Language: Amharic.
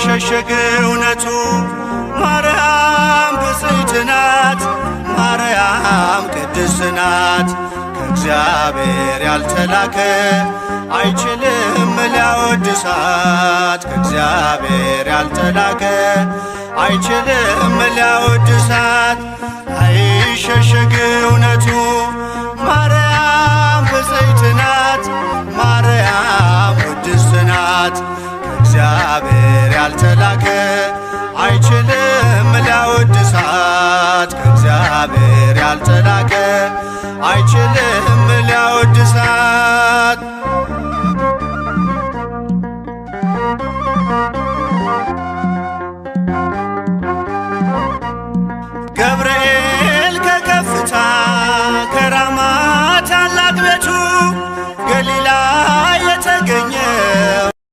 አይሸሸግ እውነቱ ማርያም ብፅዕት ናት ማርያም ቅድስት ናት። ከእግዚአብሔር ያልተላከ አይችልም ሊያወድሳት ከእግዚአብሔር ያልተላከ አይችልም ሊያወድሳት። አይሸሸግ እውነቱ ማርያም ብፅዕት ናት ማርያም ቅድስት ናት። ከእግዚአብሔር ያልተላከ አይችልም ሊያወድሳት ከእግዚአብሔር ያልተላከ አይችልም ሊያወድሳት።